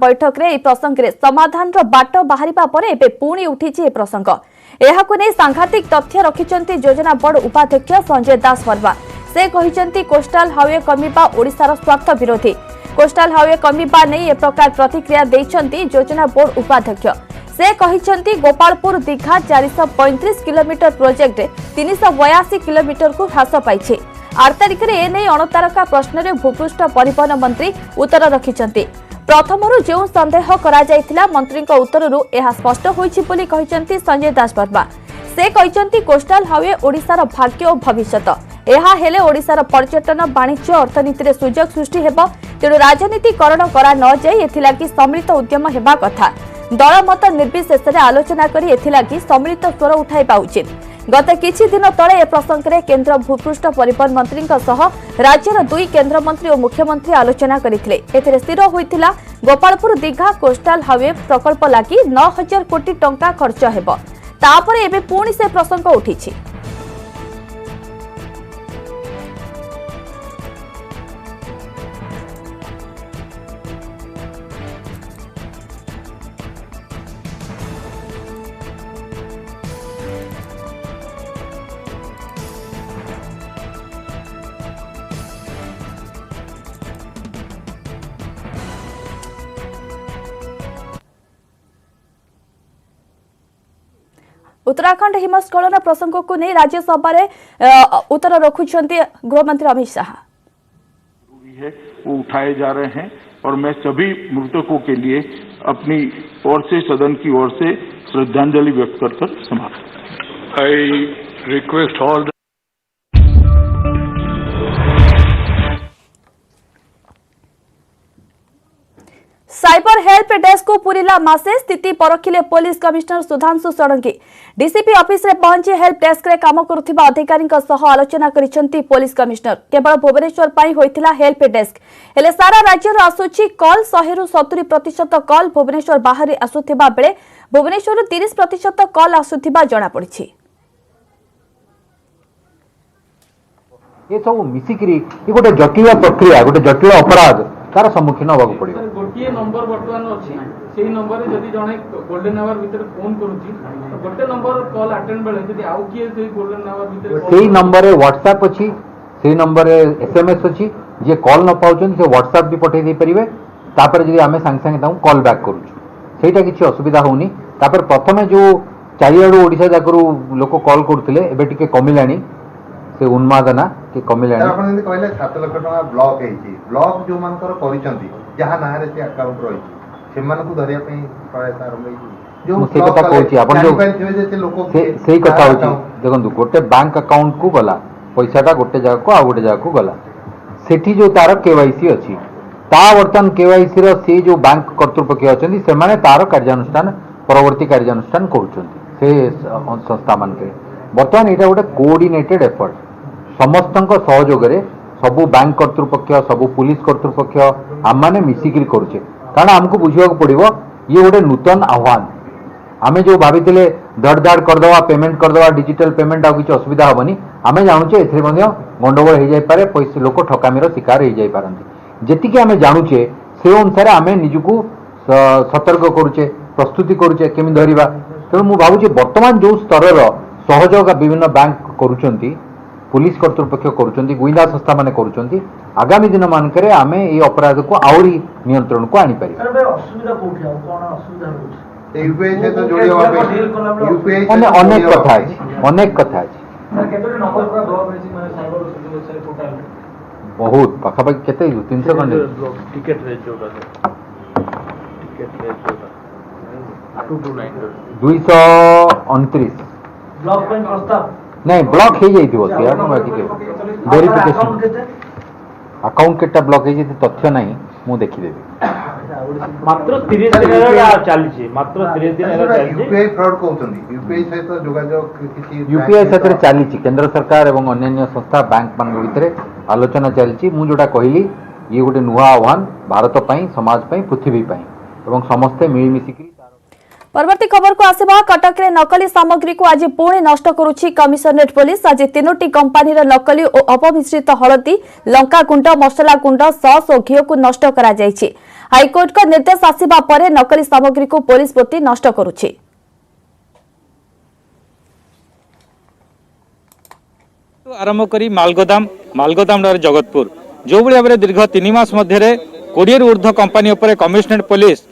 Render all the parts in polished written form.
बैठक रे प्रसंग रे समाधान बाट बाहर पर पुणी उठी प्रसंग नहीं सांघातिक तथ्य रखिंट योजना बोर्ड उपाध्यक्ष संजय दास वर्मा से कहते कोस्टाल हाईवे कमिबा ओडिशार स्वार्थ विरोधी कोस्टाल हाईवे कमिबा नहीं ए प्रकार प्रतिक्रिया देइछंती योजना बोर्ड उपाध्यक्ष से कहते Gopalpur Digha 435 kilometre project 382 kilometre को ह्रास पाई 8 तारिख में एने अणतारका प्रश्न में भूपृष्ठ परिवहन मंत्री उत्तर रखिंट प्रथमरू जो संदेह करा जायतिला मंत्री उत्तररू यह स्पष्ट होइछि बोली कहिसंती संजय दास वर्मा से कहिसंती कोस्टाल हाईवे ओडिशार भाग्य और भविष्यत यह हेले ओडिशार पर्यटन वाणिज्य अर्थनीति रे सुजोग सृष्टि हेबो तेणु राजनीतिकरण करा न जाय एथिलागि सम्मिलित उद्यम हेबा कथा दल मत निर्विशेष रे आलोचना करी एथिलागि सम्मिलित स्वर उठाइबा उचित गत किछि दिन तले ए प्रसंग में केंद्र भूपृष्ठ परिवहन मंत्री राज्यर 2 केंद्र मंत्री और मुख्यमंत्री आलोचना करथिले एथिरे स्थिर होइतिला गोपालपुर दीघा कोस्टाल हाईवे प्रकल्प लागि 9000 कोटी टंका खर्च हेबो तापरे एबे पुणी से प्रसंग उठिछि। उत्तराखंड हिमस्खलन प्रसंग को नहीं राज्यसभा उत्तर रखुंट गृहमंत्री अमित शाह है वो उठाए जा रहे हैं और मैं सभी मृतकों के लिए अपनी ओर से सदन की ओर से श्रद्धांजलि व्यक्त कर समाप्त। I request all cyber help desk को पुरिला मासे स्थिति परखिले police commissioner Sudhanshu Sarangi DCP office रे पहुंची हेल्प डेस्क रे काम करुथिबा अधिकारी आलोचना करिसेंती पुलिस कमिश्नर केवल भुवनेश्वर पाई होइथिला हेल्प डेस्क हेले सारा राज्य रो आसुची कॉल 100 रु 70% कॉल भुवनेश्वर बाहरी आसुथिबा बेले भुवनेश्वर 30% कॉल आसुथिबा जणा पड़िछि। ये सब मिसिकरी ये गोटे जटिल प्रक्रिया गोटे जटिल अपराध तार सम्मुखीन होगा पड़ो गोटे नंबर बर्तमान अच्छी से नंबर जदि जड़े गोल्डन आवर भितर फोन करुच्ची गोटे नंबर कॉल अटेंड बेले जदि आउ किए से गोल्डन आवर भितर सेही नंबर रे व्हाट्सएप अछि सेही नंबर रे एसएमएस अछि जे कॉल न पाउछन से व्हाट्सएप भी पठे दे परिबे तापर जदि आमे संग संग ताऊ कॉल बैक करूछु सेटा किछि असुविधा होनी तापर प्रथमे जो चारियाडू ओडिसा जाकरू लोक कॉल करथिले एबे टिके कमिलानी से उन्मादना कि कमिलानी आपण जदि कहले 7 लाख टका ब्लॉक हेछि ब्लॉक जो मानकर करिसंती जहा नारे से अकाउंट रही सेमान को धरिया पे प्रयास आरंभ हेछि जो से कथा कहछि आपण जो सेही कथा होछि देखंतु गोटे बैंक अकाउंट को गला पैसाटा गोटे जगह को आ गोटे जगह को गला सेठी जो तार केवाईसी अछि ता वर्तन केवाईसी रो से जो बैंक कर्तृपक्ष अछंती से माने तार कार्यानुष्ठान परवर्ती कार्यानुष्ठान करूछंती से संस्था मान के वर्तमान एटा गोटे कोऑर्डिनेटेड एफर्ट समस्तक सहयोग सबू बैंक कर्तृपक्ष सबू पुलिस कर्तृपक्ष आम मैंने मिसिकी करुचे कारण आमको बुझा पड़ो ये गोटे नूतन आह्वान आम जो भाभी धड़ धाड़ करदे पेमेंट करदे डिजिटल पेमेंट आ किसी असुविधा हेनी आम जानूचे ए गंडगोल हो जाए पैसा लोक ठकामीर शिकार हो जाती जी आम जानूचे से अनुसार आम निजक सतर्क करुचे प्रस्तुति करुचे केमी धरवा तेणु मुझे भावुँ बर्तमान जो स्तर सहयोग विभिन्न बैंक करुचंती पुलिस कर्तृपक्ष करुचंती गुइंदा संस्था माने करुचंती आगामी दिन मानकरे आमे ए अपराध को आउरी नियंत्रण को आनी पारी सर बे असुविधा कोठी आ कोन असुविधा होछ यूपीआई से तो जोड़ी होबे यूपीआई अनेक कथा है अनेक कथा है सर केतोटी नंबर पूरा ब्लॉक होइछि माने साइबर सुरक्षा टोटल बहुत पाखापाखि केते 300 खंडे टिकट रेट जोड़ा टिकट रेट जोड़ा 229 ब्लॉक पेन प्रस्ताव नहीं ब्लॉक हो जाइथिबो सिया न बाकी के वेरिफिकेशन अकाउंट केटा ब्लॉक हो जाइथि तथ्य नहीं मु देखि देबी मात्र 30 दिन रा चली मात्र 30 दिन रा चली यूपीआई फ्रॉड कहउछंदी यूपीआई सहित जोगाजोग किछि यूपीआई सहित चली केंद्र सरकार एवं अन्य संस्था बैंक मान भितर आलोचना चली मु जोटा कहली ये गोटे नुआ आह्वान भारत पई समाज पई पृथ्वी पई एवं समस्ते मिलमिशिकी परवर्ती खबर को आसिबा कटक रे नकली सामग्री को आज पुणी नष्ट करुछि कमिशनरेट पुलिस। आज 3टी कंपानी नकली और अपमिश्रित हलदी, लंका गुंड, मसला गुंड, सॉस और घी को नष्ट करा जायछि। हाईकोर्ट का निर्देश आसिबा परे नकली सामग्री को पुलिस प्रति नष्ट करुछि। आरंभ करी मालगोदाम जगतपुर जो भाव में दीर्घ 3 मास मध्य 20 रु ऊर्ध्व कंपानी उपर कमिशनरेट पुलिस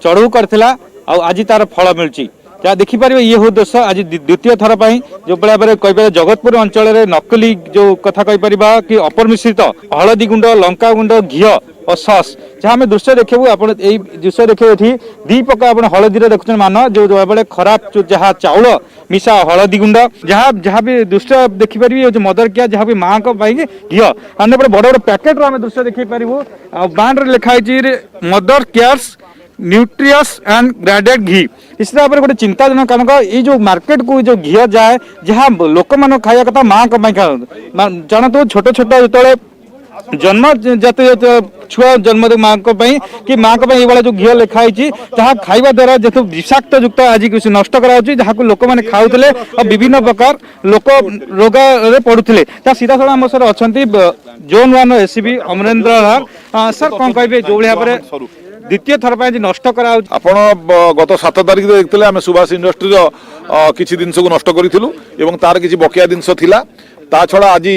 चढ़ऊ करथिला आ आज तार फल मिलुची। जहाँ देखिपर ये हूँ दोष आज द्वितीय थर पर जो भाव में कह जगतपुर अंचल में नकली जो कथा कहीपर कि अपमिश्रित हलदी गुंड, लंका गुंड, घी और सॉस जहाँ आम दृश्य देखू आप दृश्य देखिए दी पका आप हलदी देखुन मान जो भाव में खराब जहाँ चाउल मिसा हलदी गुंड जहाँ भी दृश्य देखिपर जो मदर किया जहाँ भी माँ को घी अन्य बड़ बड़ पैकेट आम दृश्य देखिपर बांड लिखाई Mother Cares nutritious and graded ghee. इस भाव में गोटे चिंताजनक कारण ये जो मार्केट को जो घी जाए जहाँ लोक मान खाया कथा माँ जानते छोट छोट जो जन्म जाते छुआ जन्म माँ कि माँ को जो घी लिखाई जहाँ खाइबा द्वारा जो विषाक्त युक्त आज कुछ नष्ट कराऊँ जहाँ को लोक मैंने खाऊले और विभिन्न प्रकार लोक रोग पड़ुले। सीधा साधा आम सर अच्छा जोन 1 एसीबी अमरेंद्र लाल सर कौन कहे जो भाव में द्वितीय थर पर नष्ट करा गत 7 तारिख देखते आम सुभाष इंडस्ट्री किसी जिनस को नष्ट करूँ तार किसी बकिया जिनस ता छड़ा आज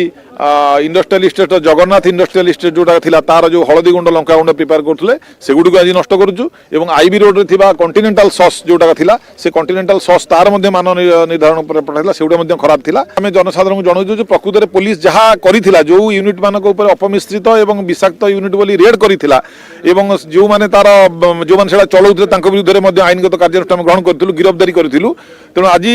industrial estate Jagannath industrial estate जोटा थिला तार जो हलदी गुंड, लंका गुंड प्रिपेयर करथले सेगुडी को आज नष्ट करूछु एवं आईबी रोड रे थिबा कॉन्टिनेंटल सॉस जोटा थिला से कॉन्टिनेंटल सॉस तार मध्ये मान निर्धारण पर पठाइला सेउडा मध्ये खराब थिला। हमें जनसाधारण को जणाउ जे प्रकृत रे पुलिस जहा करिथिला जो यूनिट मान को ऊपर अपमिश्रित एवं विषाक्त यूनिट बोली रेड करिथिला एवं जो माने तार जो माने सेडा चलाउथले तांको विरुद्ध रे मध्ये आईनगत कार्यानुष्ठान ग्रहण करथिलु गिरफ्तारी करथिलु। तेणु आज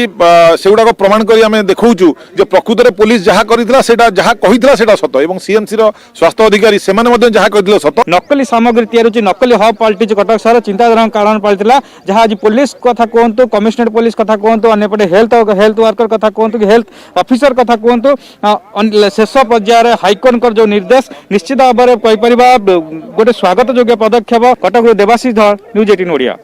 सेउडा को प्रमाण करी हमें देखौछु जे प्रकृत रे पुलिस जहा करिथिला सेटा जहा कहिथिला सेटा सत एवं सीएमसी रो स्वास्थ्य अधिकारी सेमाने मध्ये जहा कहिथिले सत। नकली सामग्री तैयारी नकली हब पलटि कटक शहर चिंताजनक कारण पलटिला जहाँ आज पुलिस कथा कहतु, कमिशनरेट पुलिस कथा कहतु, अन्यपटे हेल्थ वर्कर कथा कहतु कि हेल्थ ऑफिसर कथा कहतु शेष पर्यायर हाईकोर्ट जो निर्देश निश्चित भाव में कहीपर गोटे स्वागत योग्य पदक्षेप। कटक देवाशीष धर, न्यूज 18 ओडिया।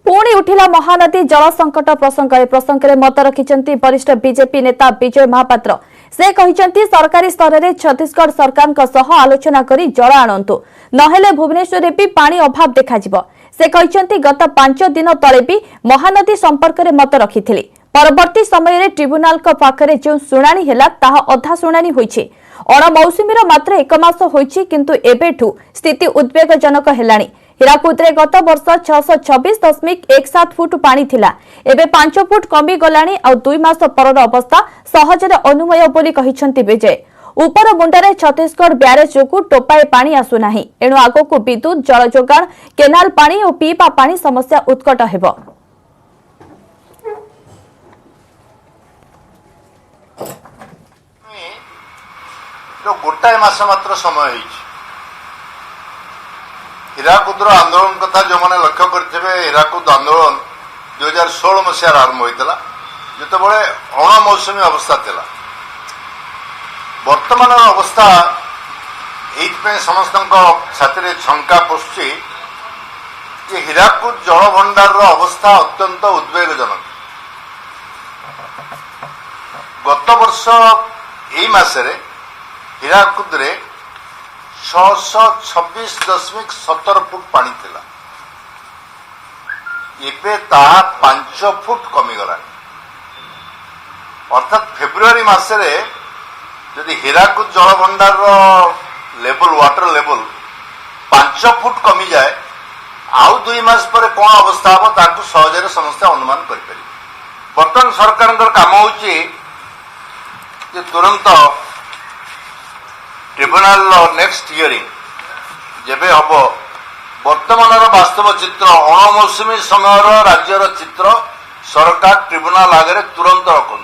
पुणी उठिला महानदी जल संकट प्रसंग में मत रखिछंती वरिष्ठ बीजेपी नेता विजय महापात्र। से कहिछंती सरकारी स्तर में छत्तीसगढ़ सरकार सह आलोचना करी जल आणंतु नहेले भुवनेश्वर भी पानी अभाव देखाजिब। से कहिछंती गत 5 दिन तले भी महानदी संपर्क में मत रखिथिली। परवर्ती समय रे ट्रिब्यूनाल का पाखरे जो सुनानी हेला ताहा अधा सुनानी होईछि। अणमौसुमीर मात्र 1 मास होईछि किंतु एबेठू स्थिति उद्वेगजनक हेलानी। हीराकुदरे गत वर्ष 626.17 फुट पानी थिला, एबे 5 फुट कमी गलानी और 2 मास परर अवस्था सहजरे अनुमय बोली कहिछंती विजय। उपर मुंडरे छत्तीसगढ़ ब्यारेज जोगु टोपाए पानी आसु नाही, एणु आगको विद्युत, जल जोगाण, केनाल पानी और पीपा पानी समस्या उत्कट हेबो। गोटाए मास मात्र समय हीराकुद आंदोलन कथा जो मैंने लक्ष्य करते हीराकुद आंदोलन 2016 मसीह आरंभ होता जो अणमौसुमी अवस्था थिला। वर्तमान अवस्था ये समस्त छाती छंका पशुची हीराकुद जल भंडार अवस्था अत्यंत उद्वेगजनक। गत वर्ष यही मसरे हीराकुद रे 626.17 फुट पानी थिला, एबे ताहा 5 फुट कमी गला। अर्थात फेब्रुआरी मासरे यदि हीराकुद जल भंडार लेवल वाटर लेवल 5 फुट कमी जाए आउ 2 मास पर कौन अवस्था हम ताकू सहजरे समस्या अनुमान करि। बर्तमान सरकार काम होची जे तुरंत ट्रिब्यूनाल नेक्स्ट हियरिंग जेबे हम वर्तमान वास्तव चित्र अणमौसुमी समय राज्यर चित्र सरकार ट्रिब्यूनाल आगे तुरंत रखुन।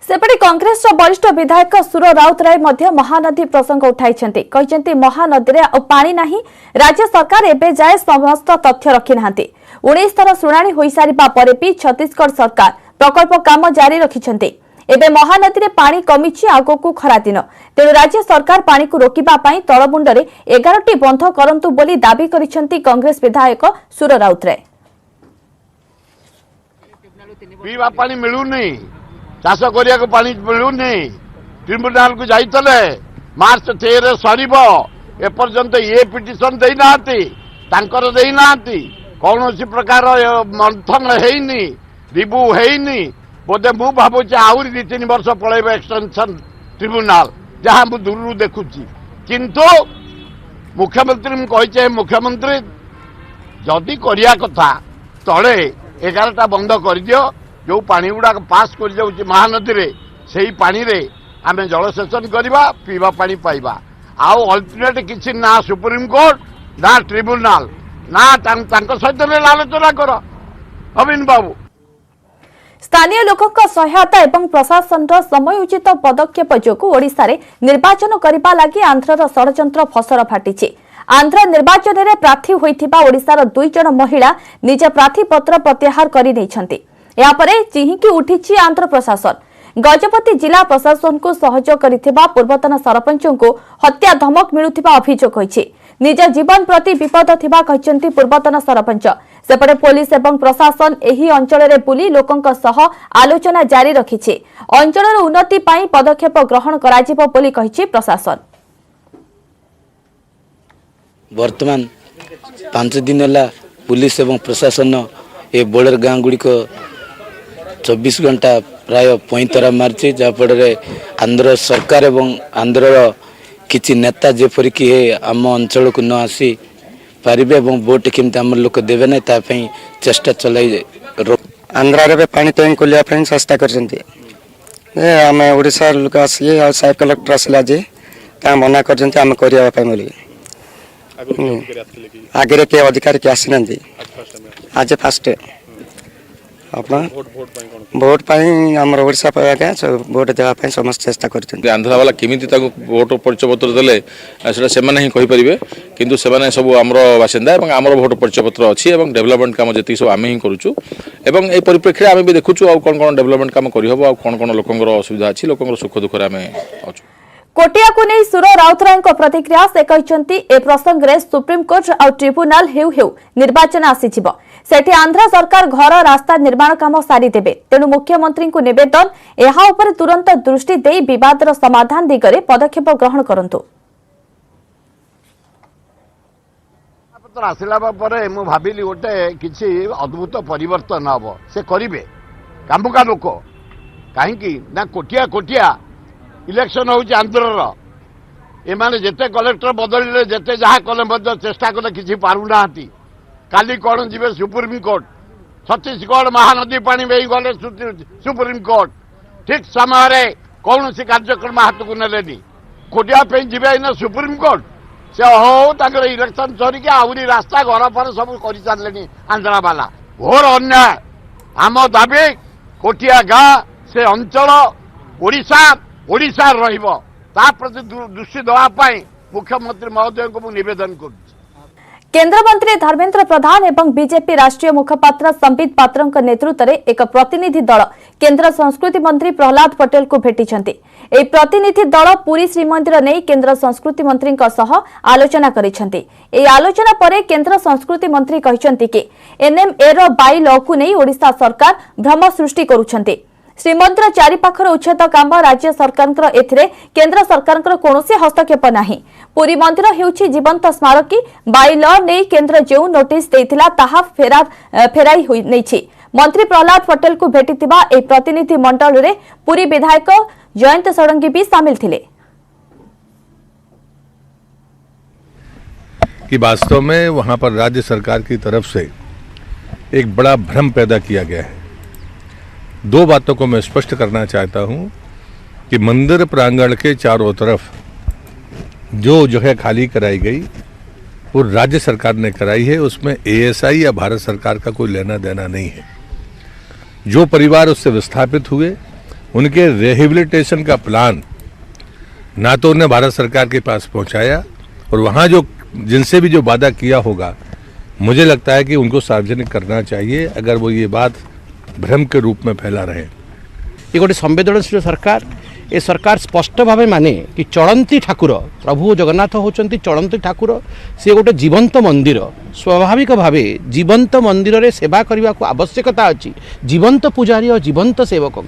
सेपटे कांग्रेस वरिष्ठ विधायक सुर राउतराय मध्य महानदी प्रसंग उठाइछंती। कहिछंती महानदी रे पानी नाही, राज्य सरकार एबे जाए समस्त तथ्य रखि नाहंती। 19 थर सुनानी होई सारिबा परे भी छत्तीसगढ़ सरकार प्रकल्प काम जारी रखिछंती। एबे महानदी रे पानी कमिछि आगोकू खरा दिन, तेणु राज्य सरकार पानी को रोकिबा पाई तळबुंडरे 11टी बंध करंतु बोली दाबी करिछंती कांग्रेस विधायक सुर राउतराय। पीवा पानी मिलूनी चाष करिया को पानी मिलूनी ट्रिब्यूनाल को जाइतले मार्च 13 सरीब एपर्यंत ये पिटिशन देना तांकर देना कौन प्रकार मंथन हैनी रिव्यू हैनी बोधे मु भावुचे आहरी 2-3 वर्ष पलैब एक्सटेंशन ट्रिब्यूनाल जहाँ मु दूर देखुची किंतु मुख्यमंत्री कही मुख्यमंत्री जदि करिया कथा तले 11टा बंद कर दियो जो पानी गुड़ा पास कर जाऊँ महानदी रे सेही पानी रे आमे जलसेचन करवा पीवा पानी पाइबा आउ अल्टरनेट किसी ना सुप्रीम कोर्ट ना ट्रिब्यूनाल ना सहित आलोचना कर अविन बाबू स्थानीय लोकଙ୍କ ସହାୟତା ଏବଂ ପ୍ରଶାସନର ସମୟୋଚିତ ପଦକ୍ଷେପ ଯୋଗୁଁ ଓଡ଼ିଶାରେ ନିର୍ବାଚନ କରିବା ଲାଗି ଆନ୍ଧ୍ରର ଷଡ଼ଯନ୍ତ୍ର ଫସର ଫାଟିଛି। ଆନ୍ଧ୍ର ନିର୍ବାଚନରେ ପ୍ରାର୍ଥୀ ହୋଇଥିବା ଓଡ଼ିଶାର 2 ଜଣ ମହିଳା ନିଜ ପ୍ରାର୍ଥୀପତ୍ର ପ୍ରତ୍ୟାହାର କରି ନେଇଛନ୍ତି। ଏହାପରେ ଚିହିଁକି ଉଠିଛି ଆନ୍ଧ୍ର ପ୍ରଶାସନ। ଗଜପତି ଜିଲ୍ଲା ପ୍ରଶାସନକୁ ସହଯୋଗ କରିଥିବା ପୂର୍ବତନ ସରପଞ୍ଚଙ୍କୁ ହତ୍ୟା ଧମକ ମିଳୁଥିବା ଅଭିଯୋଗ ହୋଇଛି। ନିଜ ଜୀବନ ପ୍ରତି ବିପଦ ଥିବା କହିଛନ୍ତି ପୂର୍ବତନ ସରପଞ୍ଚ। ସେପଟେ ପୋଲିସ ଏବଂ ପ୍ରଶାସନ ଏହି ଅଞ୍ଚଳରେ ବୁଲି ଲୋକଙ୍କ ସହ ଆଲୋଚନା ଜାରି ରଖିଛି। ଅଞ୍ଚଳର ଉନ୍ନତି ପାଇଁ ପଦକ୍ଷେପ ଗ୍ରହଣ କରାଯିବ ବୋଲି କହିଛି ପ୍ରଶାସନ। ବର୍ତ୍ତମାନ 5 ଦିନ ହେଲା पुलिस एवं प्रशासन ए बॉर्डर गाँ गुड़िक 24 घंटा प्राय पैंतरा मार्ची जहाँफल आंध्र सरकार एवं आंध्र किसी नेता जेपरिक आम अंचल को न आसी पारे और भोट केमती आम लोक देवे ना चेष्टा चलाई आंध्र पानी टैंक खोलिया चेष्टा करम ओडार लोक आसिक साइड कलेक्टर आसला जे मना करने आगे के अधिकारी के आसी ना आज फास्ट भोट आमर ओडिशा आज्ञा भोट देवाई समस्त चेष्टा कर आंध्रा वाला केमी भोट परिचय पत्र देले से ही कहींपर किंतु से सब आमर बासिंदा आमर भोट परिचय पत्र अच्छी डेवलपमेंट काम जी सब आम ही करुचु एवं परिप्रेक्षी आम भी देखुचु कौन कौन डेवलपमेंट काम करहब कौन कौन लोकर असुविधा अच्छी लोकर सुख दुखर आम अच्छु कोटिया को नहीं सुर राउतराय प्रतिक्रिया से कहते ए प्रसंग में सुप्रीमकोर्ट और ट्रिब्यूनाल हेउ हेउ निर्वाचन आसीजिव सेठी आंध्र सरकार घर रास्ता निर्माण काम सारीदेवे तेणु मुख्यमंत्री को निवेदन एहा उपर तुरंत दृष्टि दे विवादर समाधान दिगरे पदक्षेप ग्रहण करंतु आसला मु भाविली गोटे किसी अद्भुत परिवर्तन हम से करेंगे कामुका लोक कहीं ना कोटिया कोटिया इलेक्शन हूँ आंध्रर एमाने जेते कलेक्टर बदलिले जेते जहाँ कले चेष्टा कले किसी पारुना काली कौन जी सुप्रीम कोर्ट छत्तीसगढ़ महानदी पानी बही गले सुप्रीम कोर्ट ठीक समय कौन सी कार्यक्रम हाथ को नेलेनी कोटिया जी सुप्रीम कोर्ट से हो इलेक्शन सरिक आहरी रास्ता घर पर सब कर सारे आंध्रा वाला घोर अन्याय आम दाबी कोटिया गाँ से अंचल ओडिशा प्रति दृष्टि देवाई मुख्यमंत्री महोदय को निवेदन कर केंद्र मंत्री धर्मेंद्र प्रधान एवं बीजेपी राष्ट्रीय मुखपात्र संबित पात्रଙ୍କ नेतृत्व एक प्रतिनिधि दल केंद्र संस्कृति मंत्री प्रहलाद पटेल को भेटिछंती। ए प्रतिनिधि दल पुरी श्रीमंदिर नहीं केंद्र संस्कृति मंत्री आलोचना करिछंती। ए आलोचना परे केंद्र संस्कृति मंत्री कहिछंती कि एनएमए रो बाई लॉ को नहीं ओडिशा सरकार भ्रम सृष्टि करुछंती। श्रीमंदिर चारिपाखर उच्छेद काम राज्य सरकार एथिरे केंद्र सरकार कौनसी हस्तक्षेप नाही। पुरी मंदिर हेउछि जीवंत स्मारकी बाई लॉ नहीं केंद्र जो नोटिस देइथिला ताहा फेराई होई नैछि। मंत्री प्रहलाद पटेल को भेटिथिबा ए प्रतिनिधि मंडल रे पुरी विधायक जयंत षडंगी भी शामिल थिले। कि वास्तव में वहां पर राज्य सरकार की तरफ से एक बड़ा भ्रम पैदा किया गया है। दो बातों को मैं स्पष्ट करना चाहता हूं कि मंदिर प्रांगण के चारों तरफ जो जगह खाली कराई गई वो राज्य सरकार ने कराई है, उसमें एएसआई या भारत सरकार का कोई लेना देना नहीं है। जो परिवार उससे विस्थापित हुए उनके रिहेबिलिटेशन का प्लान ना तो उन्हें भारत सरकार के पास पहुंचाया और वहां जो जिनसे भी जो वादा किया होगा मुझे लगता है कि उनको सार्वजनिक करना चाहिए अगर वो ये बात भ्रम के रूप में फैला रहे। ये गोटे संवेदनशील सरकार ए सरकार स्पष्ट भाव माने कि चलंती ठाकुर प्रभु जगन्नाथ होचंती चलंती ठाकुर से गोटे जीवंत मंदिर स्वाभाविक भाव जीवंत मंदिर रे सेवा करने को आवश्यकता अच्छी जीवंत पुजारी और जीवंत सेवक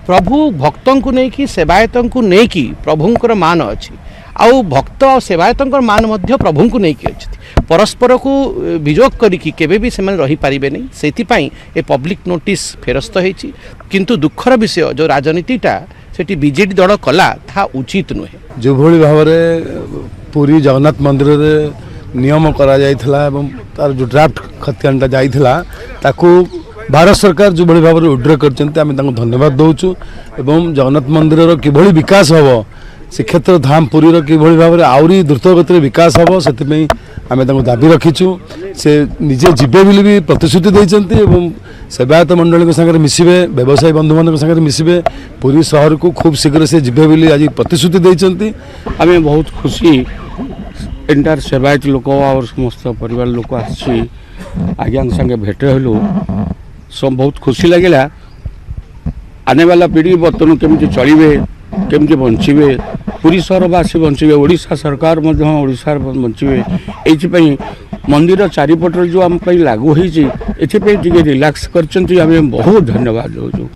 प्रभु भक्तों को लेकिन सेवायतों को लेकिन प्रभुंर मान अच्छी आउ भक्त और सेवायतों मान मध्य प्रभु को लेकिन अच्छी परस्पर को विजोग करिकी केबे भी से रही पारिबे नहीं सेतिपाई ए पब्लिक नोटिस फेरस्त होईची किंतु दुखर विषय जो राजनीतिटा सेठी बीजेडी दल कला ता उचित नुहे जो भली भाव पुरी जगन्नाथ मंदिर रे नियम करा जाइथिला एवं तार जो ड्राफ्ट खतियानटा जाइथिला ताकू भारत सरकार जो भली भाव विड्र करचंती आमे तांको धन्यवाद दउछु एवं जगन्नाथ मंदिर रो किभली विकास हबो श्रीक्षेत्र धाम पुरी रो किभली भाव आउरी द्रुत गति विकास हबो सेतिपई आमे तांको दाबी रखिछु से निजे जिबे बिली भी प्रतिश्रुति दैचंती एवं सेवायत मंडली के संगे मिसिबे व्यवसायी बंधु मान संगे मिसिबे पुरी शहर को खूब शीघ्र से जिबे बिली आज प्रतिश्रुति दैचंती आमे बहुत खुशी एंटायर सेवायत लोक और समस्त परिवार लोक आसी आज्ञा संगे भेट हलु सब बहुत खुशी लगिला आने वाला पीढ़ी बर्तन केमती चलिबे केमती बंचिबे पुरी शहरवासी बंचिबे ओडिशा सरकार ओडिशा बंचिबे एइथिपई मंदिर चारिपटर जो आम लागू होईची एथिपई टिके रिलैक्स करचंती आमे बहुत धन्यवाद देउछु।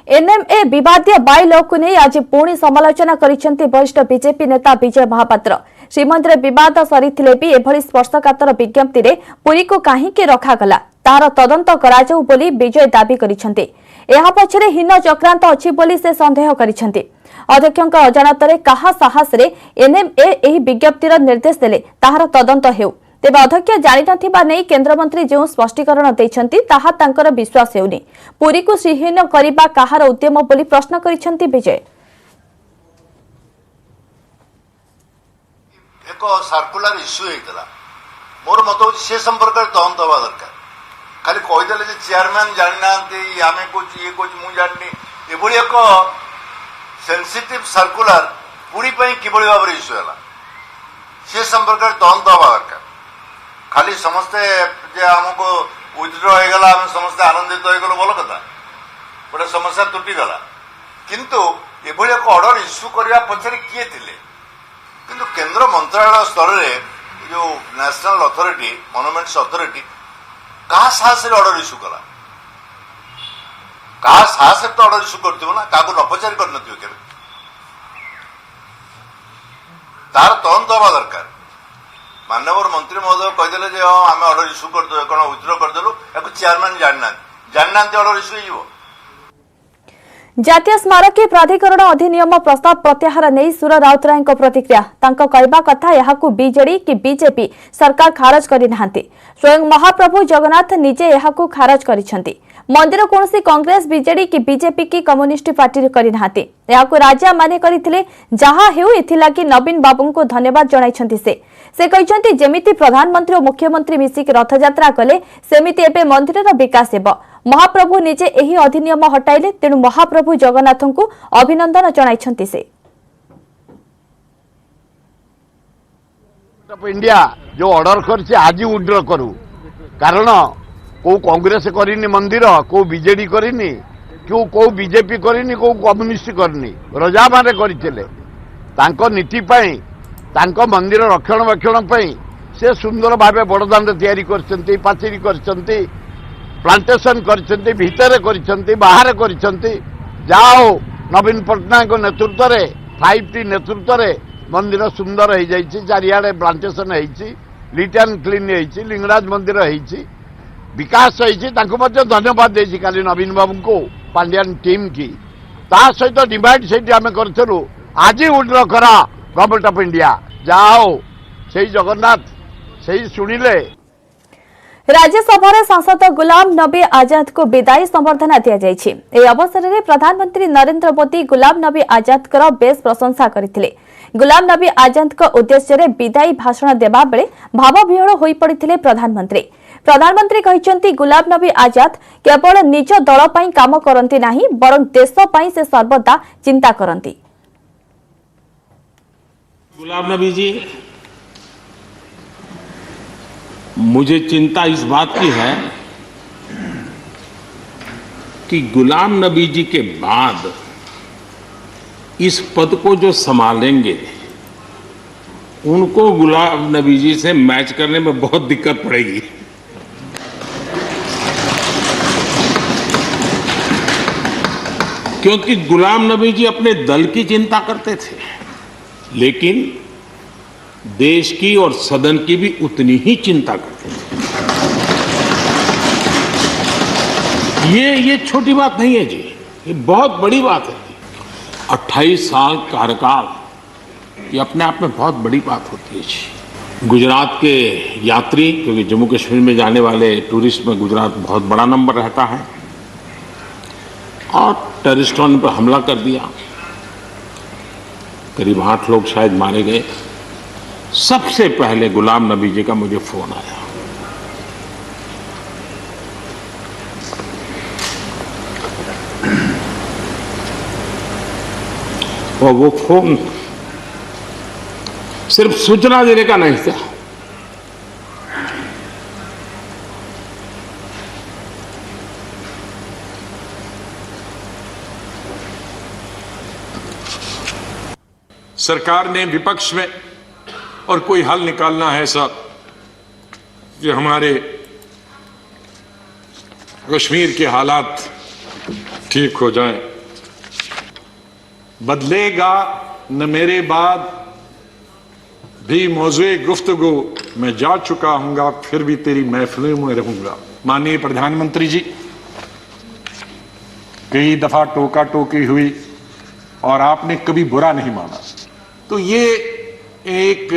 एनएमए विवादीय बाई लॉ को नहीं आज पुणी समालोचना करिसेंती वरिष्ठ बीजेपी नेता विजय महापात्र श्रीमंदिर विवाद सरीथिले भी एभली स्पर्शकातर विज्ञप्ति रे पुरी को काहींके रखागला तार तदंत कराजाउ बोली विजय दाबी करिसेंती एहा पछरे हीन चक्रांत अछि बोली से संदेह करिसेंती अध्यक्षक अजाणतरे कहा साहस रे एनएमए एही विज्ञप्तिर निर्देश देले ताहार तदंत हेउ तेबे अध्यक्ष जानि नथिबा नै केन्द्रमंत्री जो स्पष्टीकरण दैछंती ताहा तांकर विश्वास हेउनी पुरी को श्रीहीन करिबा काहार उद्यम बोली प्रश्न करिसेंती विजय एक सर्कुलर इश्यू होता मोर मत हो संपर्क तदंत हवा दरकार खाली कहीदे चेयरमैन जानी ना आम कौच ये कौच मुझे जानी ये एक सेंसिटिव सर्कुलर पूरी कि भाव में इश्यू है सी संपर्क तदंत हवा दरकार खाली समस्ते आमको विथड्र होगला आम समस्ते आनंदित होगल भल कथा गोटे समस्या तुटीगला किंतु ये एक ऑर्डर इश्यू करने पछरे किए थे किंतु केंद्र मंत्रालय स्तर रे जो नेशनल अथॉरिटी मॉन्यूमेंट्स अथॉरिटी कहा साहस रे ऑर्डर इश्यू कला कहा साहस रे तो ऑर्डर इश्यू करथिबो ना काको न पचार करनथिबो केबे तार तदंत हवा दरकार माननीय मंत्री महोदय कहिदेले जे आम ऑर्डर इश्यू करदो कोन विथड्र करदेलु एको चेयरमैन जानना ऑर्डर इश्यू हिबो जातीय स्मारकी प्राधिकरण अधिनियम प्रस्ताव प्रत्याहार नहीं सुर राउतराय प्रतिक्रिया तांको कहबा कथा यहाकू बीजेडी कि बीजेपी सरकार खारज करि नाहंती स्वयं महाप्रभु जगन्नाथ निजे यहाकू खारज करिसेंती मंदिर कोनसी कांग्रेस बीजेडी कि बीजेपी की कम्युनिस्ट पार्टी करि नाहंती यहाकू राजा माने करिथिले जहा हेउ एथिलागी नवीन बाबू को धन्यवाद जणाइछंती से कहिसेंती जेमिति प्रधानमंत्री और मुख्यमंत्री मिसिक रथयात्रा कले सेमिति एबे मंदिरर विकास हेबो महाप्रभु निजे एही अधिनियम हटाइले तेणु महाप्रभु जगन्नाथ को अभिनंदन जणाइछंती से इंडिया जो ऑर्डर करछि आज विड्र करू कारण को कांग्रेस करिनी मंदिर को बीजेडी करिनी क्यों को बीजेपी करिनी को कम्युनिस्ट करनी रजा माने करिथिले तांको नीति पई तांको मंदिर रक्षणाबेक्षण पई से सुंदर भावे बड़दांड तैयारी करछंती पाचेरी करछंती प्लांटेशन करछंती भीतर करछंती बाहर करछंती जाओ नवीन पटनायक नेतृत्व रे 5T नेतृत्व रे मंदिर सुंदर हो जाइए चारिआडे प्लांटेशन होइछि लीट एंड क्लीन होइछि लिंगराज मंदिर होइछि विकास होइछि तांको मध्य धन्यवाद देछि काली नवीन बाबू को पांड्यान टीम की ता सहित डिवाइड सेठी आमे करथलु आज विड्र करा गवर्नमेंट ऑफ इंडिया जाओ सेही जगन्नाथ सेही सुनिले राज्यसभा सांसद गुलाम नबी आजाद को विदायी संबर्धना दिया जायछि ए अवसर में प्रधानमंत्री नरेंद्र मोदी गुलाम नबी आजाद कर बेस प्रशंसा करथिले गुलाम नबी आजाद को उद्देश्य रे विदायी भाषण देबा बेले भावविह्वल होई पड़िथिले प्रधानमंत्री कहिसेंती गुलाम नबी आजाद केवल निज दल पई काम करंती नाही बरं देश पई से सर्वदा चिंता करंती गुलाम नबी जी मुझे चिंता इस बात की है कि गुलाम नबी जी के बाद इस पद को जो संभालेंगे उनको गुलाम नबी जी से मैच करने में बहुत दिक्कत पड़ेगी। क्योंकि गुलाम नबी जी अपने दल की चिंता करते थे, लेकिन देश की और सदन की भी उतनी ही चिंता करते थे। ये छोटी बात नहीं है जी, ये बहुत बड़ी बात है। 28 साल कार्यकाल, ये अपने आप में बहुत बड़ी बात होती है जी। गुजरात के यात्री, क्योंकि जम्मू कश्मीर में जाने वाले टूरिस्ट में गुजरात बहुत बड़ा नंबर रहता है, और टेररिस्टों ने पर हमला कर दिया, करीब 8 लोग शायद मारे गए। सबसे पहले गुलाम नबी जी का मुझे फोन आया, और वो फोन सिर्फ सूचना देने का नहीं था, सरकार ने विपक्ष में और कोई हल निकालना है सर कि हमारे कश्मीर के हालात ठीक हो जाएं। बदलेगा न मेरे बाद भी मौज़े गुफ्तगू, मैं जा चुका हूंगा फिर भी तेरी महफिलों में रहूंगा। माननीय प्रधानमंत्री जी, कई दफा टोका टोकी हुई और आपने कभी बुरा नहीं माना, तो ये एक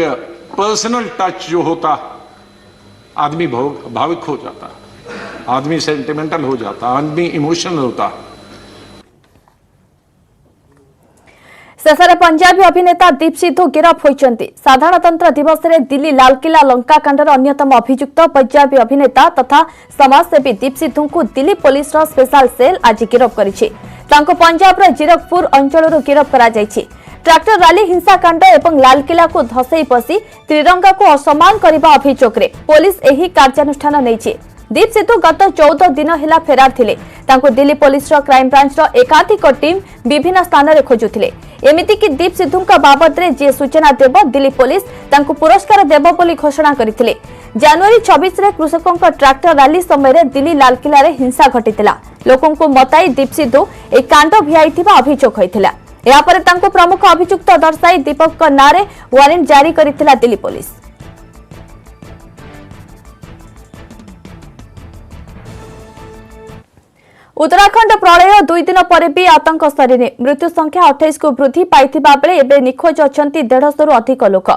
पर्सनल टच जो होता, आदमी भावुक हो जाता, आदमी सेंटिमेंटल हो जाता, आदमी इमोशनल होता। शेषे पंजाबी अभिनेता दीप सिद्धू गिरफ होइचंती। साधारणतंत्र दिवस में दिल्ली लालकिला लंकाकांडर अन्यतम अभियुक्त पंजाबी अभिनेता तथा समाजसेवी दीप सिद्धू को दिल्ली पुलिस स्पेशल सेल आज गिरफ करिछि। तांको पंजाब जीरकपुर अंचल गिरफ करा जायछि। ट्रैक्टर रैली हिंसाकांड एवं लालकिला को धसई पसी त्रिरंगा को असम्मान करने अभियोग में पुलिस एही कार्यानुष्ठान नैछि। दीप सिद्धू गत 14 दिन हेला फेरार थिले। तांको दिल्ली पुलिस क्राइम ब्रांच एकाधिक टीम विभिन्न स्थान में खोजुथिले। एमिति कि दीप सिद्धू बाबद में जे सूचना देव दिल्ली पुलिस तांको पुरस्कार देव बोली घोषणा करथिले। जनवरी 26 रे कृषकों ट्रैक्टर रैली समय दिल्ली लालकिला रे हिंसा घटितिला। लोकों को मताई दीप सिद्धू एक कांड भियाइथिबा अभियोग होइथिला। यापर तांको प्रमुख अभियुक्त दर्शाई दीपक नारे वारंट जारी करथिला दिल्ली पुलिस। उत्तराखंड प्रलय 2 दिन पर भी आतंक स्तरी मृत्यु संख्या 28 को वृद्धि पाइथिबा बेले एबे निखोज अछंती 150 रु अधिक लोक।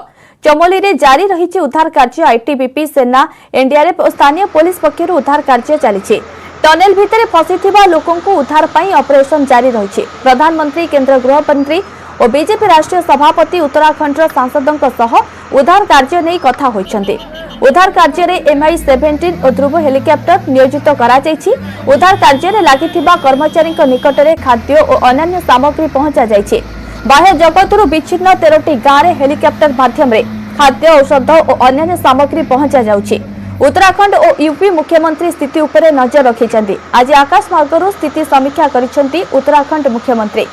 चमोली रे जारी रही उद्धार कार्य। आईटीबीपी, सेना, एनडीआरएफ और स्थानीय पुलिस पक्षर उद्धार कार्य चली। टनेल भितर फसिथिबा लोकों को उद्धार पाई ऑपरेशन जारी रही। प्रधानमंत्री, केंद्र गृहमंत्री और बीजेपी राष्ट्रीय सभापति उत्तराखंड सांसदों सह उद्धार कार्य नहीं कथा होइछन्ते। उद्धार कार्य रे MI-17 और ध्रुव हेलिकॉप्टर नियोजित करा जायछि। उद्धार कार्य रे लागिथिबा कर्मचारी निकट में खाद्य और अन्य सामग्री पहुंचा जायछि। बाह्य जगतरू विच्छिन्न 13टी गाँव में हेलिकॉप्टर माध्यम खाद्य, औषध और अन्य सामग्री पहुंचा जाउछि। उत्तराखंड और यूपी मुख्यमंत्री स्थिति उपरे नजर रखिछन्ति। आज आकाशमार्गरू स्थिति समीक्षा करिछन्ति उत्तराखंड मुख्यमंत्री।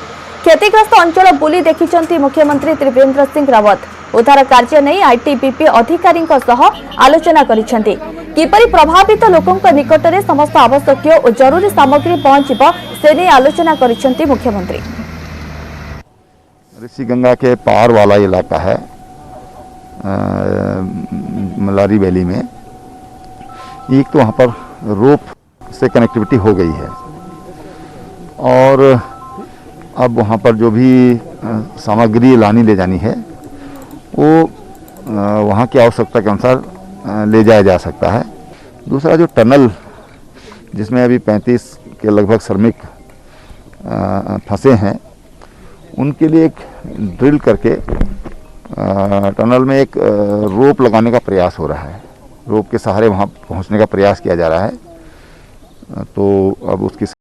क्षतिग्रस्त अंचल बुली देखिछन्ति मुख्यमंत्री त्रिवेंद्र सिंह रावत। उद्धार कार्य नहीं आईटीबीपी अधिकारी आलोचना करिछन्ति। किपरि प्रभावित लोकों निकट में समस्त आवश्यक और जरूरी सामग्री पहुंचब से नहीं आलोचना करिछन्ति मुख्यमंत्री। ऋषि गंगा के पार वाला इलाका है मलारी वैली में। एक तो वहाँ पर रोप से कनेक्टिविटी हो गई है और अब वहाँ पर जो भी सामग्री लानी ले जानी है वो वहाँ की आवश्यकता के अनुसार ले जाया जा सकता है। दूसरा जो टनल जिसमें अभी 35 के लगभग श्रमिक फंसे हैं उनके लिए एक ड्रिल करके टनल में एक रोप लगाने का प्रयास हो रहा है। रोप के सहारे वहाँ पहुँचने का प्रयास किया जा रहा है। तो अब उसकी